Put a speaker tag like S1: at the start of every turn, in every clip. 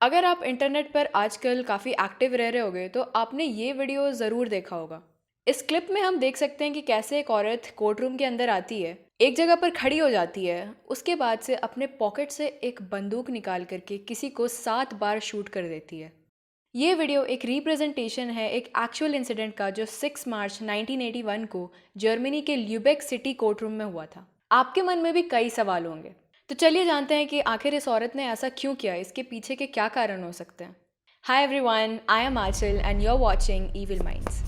S1: अगर आप इंटरनेट पर आजकल काफ़ी एक्टिव रह रहे होगे तो आपने ये वीडियो ज़रूर देखा होगा। इस क्लिप में हम देख सकते हैं कि कैसे एक औरत कोर्ट रूम के अंदर आती है, एक जगह पर खड़ी हो जाती है, उसके बाद से अपने पॉकेट से एक बंदूक निकाल करके किसी को 7 बार शूट कर देती है। ये वीडियो एक रिप्रेजेंटेशन है एक एक्चुअल इंसिडेंट का जो 6 मार्च 1981 को जर्मनी के ल्यूबेक सिटी कोर्ट रूम में हुआ था। आपके मन में भी कई सवाल होंगे, तो चलिए जानते हैं कि आखिर इस औरत ने ऐसा क्यों किया, इसके पीछे के क्या कारण हो सकते हैं। Hi everyone, I am Aanchal and you are watching evil minds.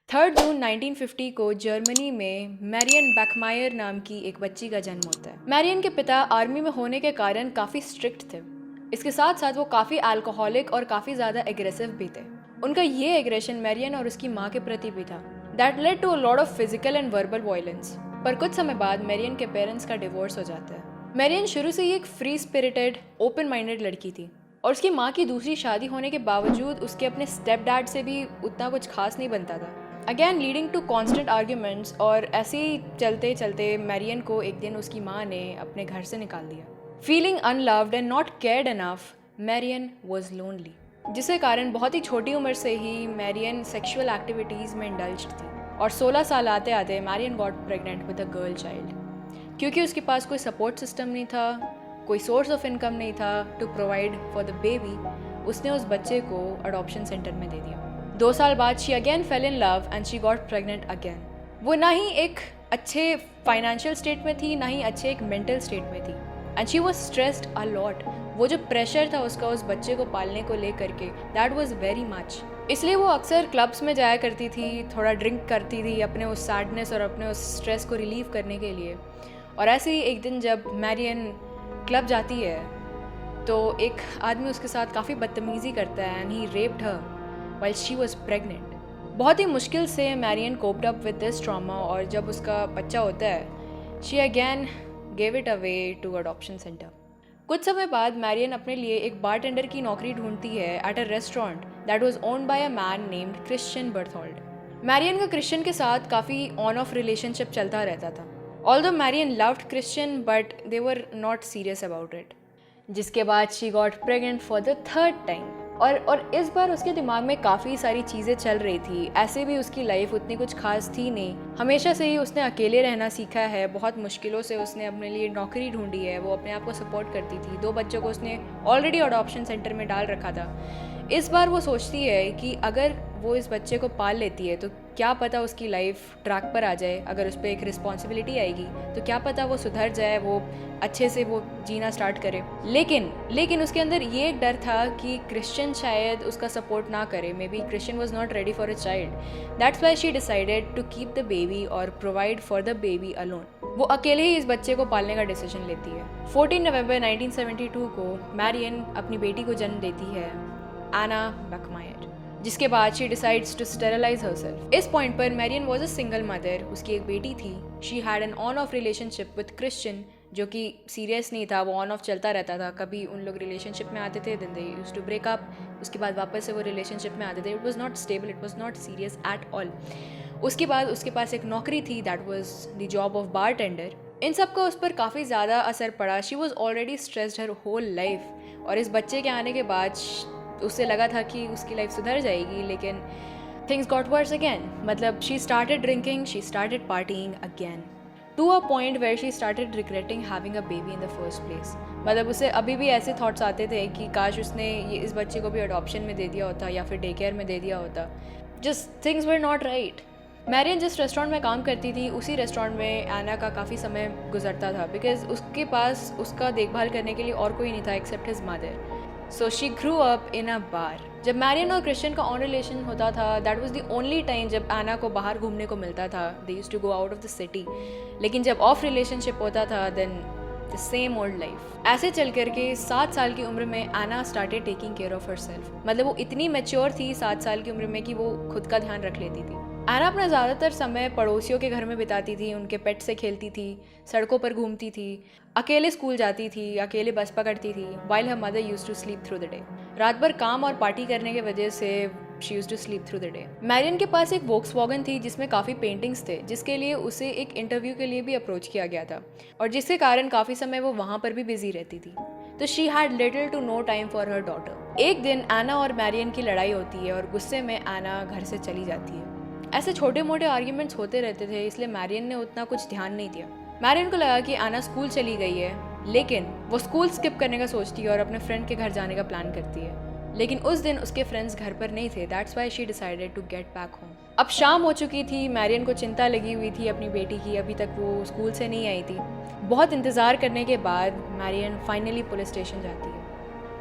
S1: Third June 1950 को जर्मनी में मैरियन बैकमायर नाम की एक बच्ची का जन्म होता है। मैरियन के पिता आर्मी में होने के कारण काफ़ी स्ट्रिक्ट थे। इसके साथ साथ वो काफ़ी अल्कोहलिक और काफ़ी ज़्यादा एग्रेसिव भी थे। उनका ये एग्रेशन मैरियन और उसकी माँ के प्रति भी था। That led to a lot of physical and verbal violence. पर कुछ समय बाद मैरियन के पेरेंट्स का डिवोर्स हो जाता है। मैरियन शुरू से ही एक फ्री स्पिरिटेड, ओपन माइंडेड लड़की थी और उसकी माँ की दूसरी शादी होने के बावजूद उसके अपने स्टेप डैड से भी उतना कुछ खास नहीं बनता था। Again leading to constant arguments, और ऐसे ही चलते चलते मैरियन को एक दिन उसकी माँ ने अपने घर से निकाल दिया। Feeling unloved and not cared enough, Marion was lonely, जिसके कारण बहुत ही छोटी उम्र से ही मैरियन सेक्सुअल एक्टिविटीज़ में इंडल्ज्ड थी। और 16 साल आते आते Marion got pregnant with a girl child. क्योंकि उसके पास कोई सपोर्ट सिस्टम नहीं था, कोई सोर्स ऑफ इनकम नहीं था to provide for the baby, उसने उस बच्चे को अडॉप्शन सेंटर में दे दिया। 2 साल बाद she again fail in love and she got pregnant again. वो ना ही एक अच्छे फाइनेंशियल स्टेट में थी, ना ही अच्छे एक मेंटल स्टेट में थी, and she was stressed a lot. वो जो प्रेशर था उसका उस बच्चे को पालने को लेकर के, दैट वॉज वेरी मच। इसलिए वो अक्सर क्लब्स में जाया करती थी, थोड़ा ड्रिंक करती थी अपने उस सैडनेस और अपने उस स्ट्रेस को रिलीव करने के लिए। और ऐसे ही एक दिन जब मैरियन क्लब जाती है तो एक आदमी उसके साथ काफ़ी बदतमीज़ी करता है and he raped her while she was pregnant। बहुत ही मुश्किल से Marian coped up with this trauma, और जब उसका बच्चा होता है she again gave it away to adoption centre. कुछ समय बाद मैरियन अपने लिए एक बारटेंडर की नौकरी ढूंढती है at a restaurant that was owned by a man named Christian Berthold. Marion का क्रिश्चियन के साथ काफ़ी ऑन ऑफ रिलेशनशिप चलता रहता था। Although Marion loved Christian but they were not serious about it. जिसके बाद she got pregnant for the third time. और इस बार उसके दिमाग में काफ़ी सारी चीज़ें चल रही थी। ऐसे भी उसकी लाइफ उतनी कुछ खास थी नहीं, हमेशा से ही उसने अकेले रहना सीखा है, बहुत मुश्किलों से उसने अपने लिए नौकरी ढूंढी है, वो अपने आप को सपोर्ट करती थी, 2 बच्चों को उसने ऑलरेडी अडॉप्शन सेंटर में डाल रखा था। इस बार वो सोचती है कि अगर वो इस बच्चे को पाल लेती है तो क्या पता उसकी लाइफ ट्रैक पर आ जाए। अगर उस पर एक रिस्पॉन्सिबिलिटी आएगी तो क्या पता वो सुधर जाए, वो अच्छे से वो जीना स्टार्ट करे। लेकिन उसके अंदर ये एक डर था कि क्रिश्चियन शायद उसका सपोर्ट ना करे। Maybe Christian was not ready for a child. That's why she decided to keep the baby और provide for the baby alone. वो अकेले ही इस बच्चे को पालने का डिसीजन लेती है। 14 नवंबर 1972 को मैरियन अपनी बेटी को जन्म देती है, एना बैकमायर, जिसके बाद she decides to sterilise herself. इस पॉइंट पर Marian was a single mother, उसकी एक बेटी थी। She had an on off relationship with Christian, जो कि सीरियस नहीं था, वो ऑन ऑफ चलता रहता था। कभी उन लोग रिलेशनशिप में आते थे, then they used to break up, उसके बाद वापस से वो रिलेशनशिप में आते थे। It was not stable, it was not serious at all. उसके बाद उसके पास एक नौकरी थी, that was the job of bartender. इन सब का उस पर काफ़ी ज़्यादा असर पड़ा। She was already stressed her whole life, और इस बच्चे के आने के बाद उससे लगा था कि उसकी लाइफ सुधर जाएगी, लेकिन थिंग्स गॉट वर्स अगेन। मतलब she started drinking, she started partying again to a point where she started regretting having a baby in the first place. मतलब उसे अभी भी ऐसे थॉट्स आते थे कि काश उसने ये इस बच्चे को भी अडॉप्शन में दे दिया होता या फिर डे केयर में दे दिया होता। Just things were not right. Marian जिस रेस्टोरेंट में काम करती थी उसी रेस्टोरेंट में एना का काफ़ी समय गुजरता था, बिकॉज उसके पास उसका देखभाल करने के लिए और कोई नहीं था except his mother. So she grew up in a bar. जब मैरियन और क्रिश्चियन का ऑन रिलेशन होता था, that was the only time जब एना को बाहर घूमने को मिलता था। They used to go out of the city. लेकिन जब ऑफ रिलेशनशिप होता था, then the same old life. ऐसे चल करके 7 साल की उम्र में Anna started taking care of herself. मतलब वो इतनी मैच्योर थी 7 साल की उम्र में कि वो खुद का ध्यान रख लेती थी। एना अपना ज़्यादातर समय पड़ोसियों के घर में बिताती थी, उनके पेट से खेलती थी, सड़कों पर घूमती थी, अकेले स्कूल जाती थी, अकेले बस पकड़ती थी, while her mother used to sleep through the day. रात भर काम और पार्टी करने की वजह से she used to sleep through the day. Marian के पास एक वोक्सवैगन थी जिसमें काफ़ी पेंटिंग्स थे, जिसके लिए उसे एक इंटरव्यू के लिए भी अप्रोच किया गया था और जिसके कारण काफ़ी समय वो वहाँ पर भी बिजी रहती थी। तो she had little to no time for her daughter. एक दिन एना और मैरियन की लड़ाई होती है और गुस्से में एना घर से चली जाती है। ऐसे छोटे मोटे आर्ग्यूमेंट्स होते रहते थे, इसलिए मैरियन ने उतना कुछ ध्यान नहीं दिया। मैरियन को लगा कि एना स्कूल चली गई है, लेकिन वो स्कूल स्किप करने का सोचती है और अपने फ्रेंड के घर जाने का प्लान करती है। लेकिन उस दिन उसके फ्रेंड्स घर पर नहीं थे, that's why she decided to get back home. अब शाम हो चुकी थी, मैरियन को चिंता लगी हुई थी अपनी बेटी की, अभी तक वो स्कूल से नहीं आई थी। बहुत इंतज़ार करने के बाद मैरियन फाइनली पुलिस स्टेशन जाती है।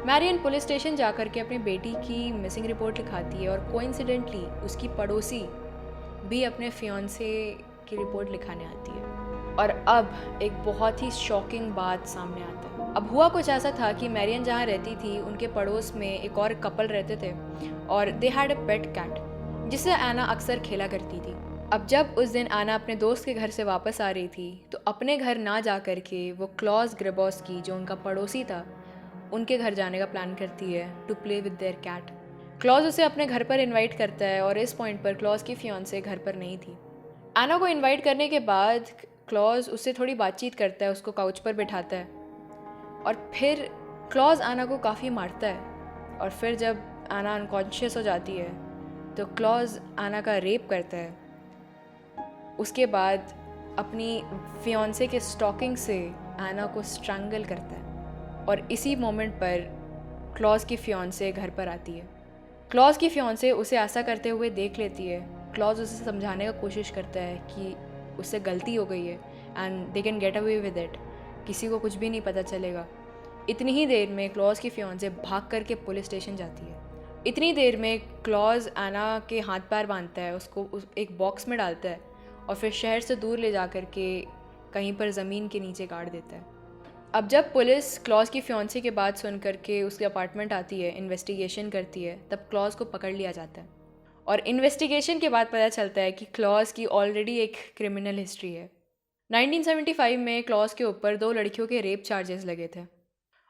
S1: मैरियन पुलिस स्टेशन जाकर के अपनी बेटी की मिसिंग रिपोर्ट लिखाती है और कोइंसिडेंटली उसकी पड़ोसी भी अपने फियांसे की रिपोर्ट लिखाने आती है। और अब एक बहुत ही शॉकिंग बात सामने आता है। अब हुआ कुछ ऐसा था कि मैरियन जहाँ रहती थी उनके पड़ोस में एक और कपल रहते थे और they had a pet cat जिससे एना अक्सर खेला करती थी। अब जब उस दिन एना अपने दोस्त के घर से वापस आ रही थी तो अपने घर ना जा कर के वो क्लॉज ग्रेबोस्की जो उनका पड़ोसी था उनके घर जाने का प्लान करती है to play with their cat. Klaus उसे अपने घर पर इनवाइट करता है और इस पॉइंट पर क्लॉज की फियांसे घर पर नहीं थी। एना को इनवाइट करने के बाद क्लॉज उससे थोड़ी बातचीत करता है, उसको काउच पर बिठाता है और फिर क्लॉज एना को काफ़ी मारता है और फिर जब एना अनकॉन्शियस हो जाती है तो क्लॉज एना का रेप करता है। उसके बाद अपनी फियांसे के स्टॉकिंग से एना को स्ट्रैंगल करता है और इसी मोमेंट पर क्लॉज की फियांसे घर पर आती है। क्लॉज की फियांसे उसे ऐसा करते हुए देख लेती है। क्लॉज उसे समझाने का कोशिश करता है कि उससे गलती हो गई है and they can get away with it, किसी को कुछ भी नहीं पता चलेगा। इतनी ही देर में क्लॉज की फियांसे भाग करके पुलिस स्टेशन जाती है। इतनी देर में क्लॉज एना के हाथ पैर बांधता है, उसको एक बॉक्स में डालता है और फिर शहर से दूर ले जा कर के कहीं पर ज़मीन के नीचे गाड़ देता है। अब जब पुलिस क्लॉज की फियांसे की बात सुन करके उसके अपार्टमेंट आती है, इन्वेस्टिगेशन करती है, तब क्लॉज को पकड़ लिया जाता है और इन्वेस्टिगेशन के बाद पता चलता है कि क्लॉज की ऑलरेडी एक क्रिमिनल हिस्ट्री है। 1975 में क्लॉज के ऊपर 2 लड़कियों के रेप चार्जेस लगे थे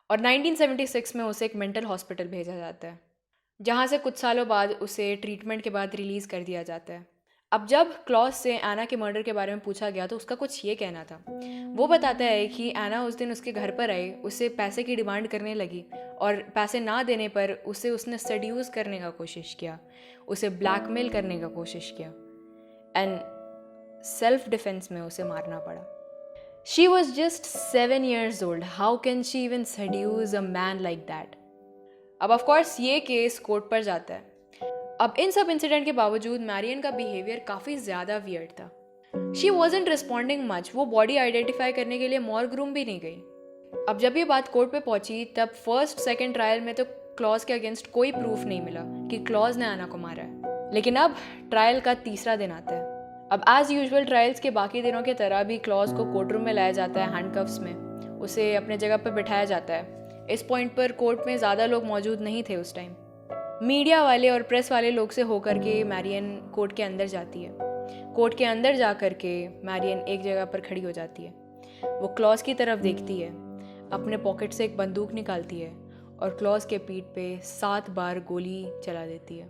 S1: और 1976 में उसे एक मेंटल हॉस्पिटल भेजा जाता है, जहाँ से कुछ सालों बाद उसे ट्रीटमेंट के बाद रिलीज़ कर दिया जाता है। अब जब क्लॉज से एना के मर्डर के बारे में पूछा गया तो उसका कुछ ये कहना था। वो बताता है कि एना उस दिन उसके घर पर आई, उससे पैसे की डिमांड करने लगी और पैसे ना देने पर उसने सड्यूस करने का कोशिश किया, उसे ब्लैकमेल करने का कोशिश किया एंड सेल्फ डिफेंस में उसे मारना पड़ा। She was just 7 years old. How can she even seduce a man like that? अब ऑफकोर्स ये केस कोर्ट पर जाता है। अब इन सब इंसिडेंट के बावजूद मैरियन का बिहेवियर काफ़ी ज़्यादा वियर्ड था। शी वॉजेंट रिस्पॉन्डिंग मच, वो बॉडी आइडेंटिफाई करने के लिए मॉर्ग रूम भी नहीं गई। अब जब ये बात कोर्ट पे पहुंची तब फर्स्ट सेकंड ट्रायल में तो क्लॉज के अगेंस्ट कोई प्रूफ नहीं मिला कि क्लॉज ने एना को मारा है। लेकिन अब ट्रायल का तीसरा दिन आता है। अब एज यूजुअल ट्रायल्स के बाकी दिनों की तरह भी क्लॉज को कोर्ट रूम में लाया जाता है हैंडकफ्स में, उसे अपने जगह पर बिठाया जाता है। इस पॉइंट पर कोर्ट में ज़्यादा लोग मौजूद नहीं थे उस टाइम। मीडिया वाले और प्रेस वाले लोग से होकर के मैरियन कोर्ट के अंदर जाती है। कोर्ट के अंदर जा कर के मैरियन एक जगह पर खड़ी हो जाती है। वो क्लॉज की तरफ देखती है, अपने पॉकेट से एक बंदूक निकालती है और क्लॉज के पीठ पे 7 बार गोली चला देती है,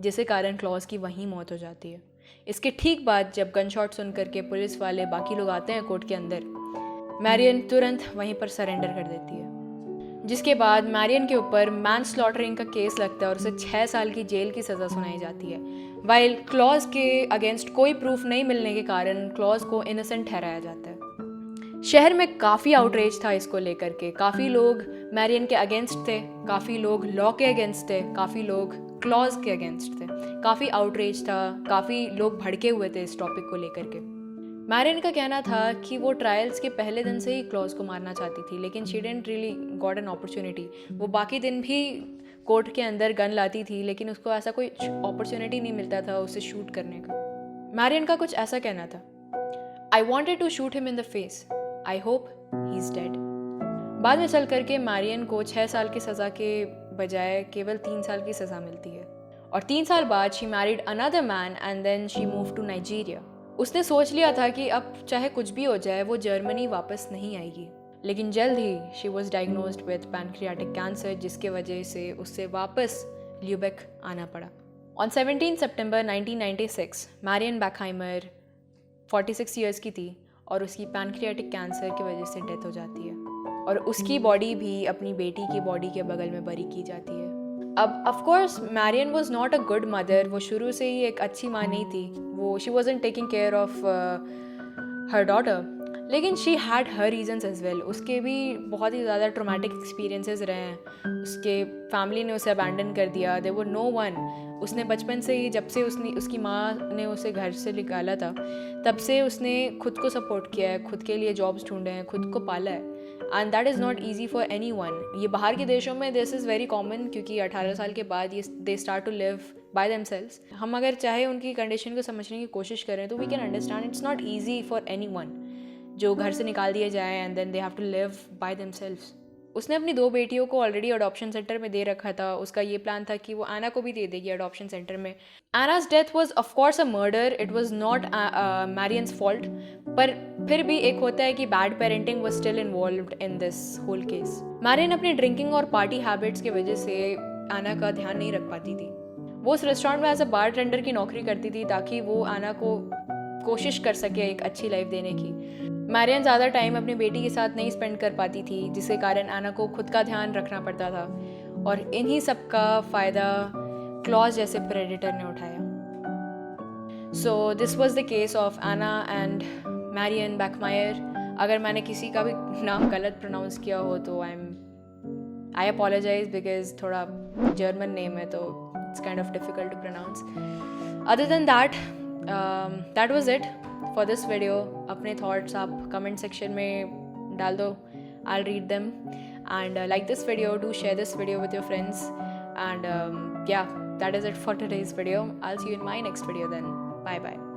S1: जिसके कारण क्लॉज की वहीं मौत हो जाती है। इसके ठीक बाद जब गन शॉट सुन करके पुलिस वाले बाकी लोग आते हैं कोर्ट के अंदर, मैरियन तुरंत वहीं पर सरेंडर कर देती है, जिसके बाद मैरियन के ऊपर मैनस्लॉटरिंग का केस लगता है और उसे 6 साल की जेल की सज़ा सुनाई जाती है। वाइल क्लॉज के अगेंस्ट कोई प्रूफ नहीं मिलने के कारण क्लॉज को इनोसेंट ठहराया जाता है। शहर में काफ़ी आउटरेज था इसको लेकर के, काफ़ी लोग मैरियन के अगेंस्ट थे, काफ़ी लोग लॉ के अगेंस्ट थे, काफ़ी लोग क्लॉज के अगेंस्ट थे। काफ़ी आउटरेज था, काफ़ी लोग भड़के हुए थे इस टॉपिक को लेकर के। मैरियन का कहना था कि वो ट्रायल्स के पहले दिन से ही क्लॉज को मारना चाहती थी, लेकिन she didn't really got an opportunity. वो बाकी दिन भी कोर्ट के अंदर गन लाती थी, लेकिन उसको ऐसा कोई अपॉर्चुनिटी नहीं मिलता था उसे शूट करने का। मैरियन का कुछ ऐसा कहना था, I wanted to shoot him in the face, I hope he is dead. बाद में चल करके मैरियन को 6 साल की सज़ा के बजाय केवल 3 साल की सज़ा मिलती है और 3 साल बाद she married another man and then she move to Nigeria. उसने सोच लिया था कि अब चाहे कुछ भी हो जाए वो जर्मनी वापस नहीं आएगी, लेकिन जल्द ही she was diagnosed with pancreatic cancer, जिसके वजह से उससे वापस ल्यूबेक आना पड़ा। ऑन 17 सितंबर 1996 मैरियन बैकहाइमर 46 ईयर्स की थी और उसकी पैनक्रियाटिक कैंसर की वजह से डेथ हो जाती है और उसकी बॉडी भी अपनी बेटी की बॉडी के बगल में बरी की जाती है। अब of course Marian was not a good mother, वो शुरू से ही एक अच्छी माँ नहीं थी, वो she wasn't taking care of her daughter, लेकिन she had her reasons as well. उसके भी बहुत ही ज़्यादा ट्रोमेटिक एक्सपीरियंसेस रहे हैं, उसके फैमिली ने उसे अबैंडन कर दिया, देयर वर नो वन। उसने बचपन से ही, जब से उसकी माँ ने उसे घर से निकाला था, तब से उसने खुद को सपोर्ट किया है, खुद के लिए जॉब्स ढूंढे हैं, खुद को पाला है, and that is not easy for any one. ये बाहर के देशों में दिस इज़ वेरी कॉमन, क्योंकि 18 साल के बाद ये they start to live by themselves. हम अगर चाहे उनकी कंडीशन को समझने की कोशिश करें तो we can understand it's not easy for anyone जो घर से निकाल दिए जाए and then they have to live by themselves. उसने अपनी 2 बेटियों को ऑलरेडी अडॉप्शन सेंटर में दे रखा था। उसका ये प्लान था कि वो एना को भी दे देगी अडॉप्शन सेंटर में। Anna's death was of course a murder, it was not Marian's fault, पर फिर भी एक होता है कि bad parenting was still involved in this whole case. Marian अपनी ड्रिंकिंग और पार्टी हैबिट्स की वजह से एना का ध्यान नहीं रख पाती थी। वो उस रेस्टोरेंट में एज अ बार टेंडर की नौकरी करती थी ताकि वो एना को कोशिश कर सके एक अच्छी लाइफ देने की। मैरियन ज़्यादा टाइम अपनी बेटी के साथ नहीं स्पेंड कर पाती थी, जिसके कारण एना को खुद का ध्यान रखना पड़ता था, और इन्हीं सब का फ़ायदा क्लॉज जैसे प्रेडेटर ने उठाया। So this was the case of Anna and Marian Backmeyer. अगर मैंने किसी का भी नाम गलत प्रोनाउंस किया हो तो आई अपोलोजाइज, बिकॉज थोड़ा जर्मन नेम है तो it's kind of difficult to pronounce. Other than that was it for this video. अपने थॉट्स आप कमेंट सेक्शन में डाल दो, I read them, and like this video, do share this video with your friends, and yeah, that is it for today's video. I'll see you in my next video then. Bye bye.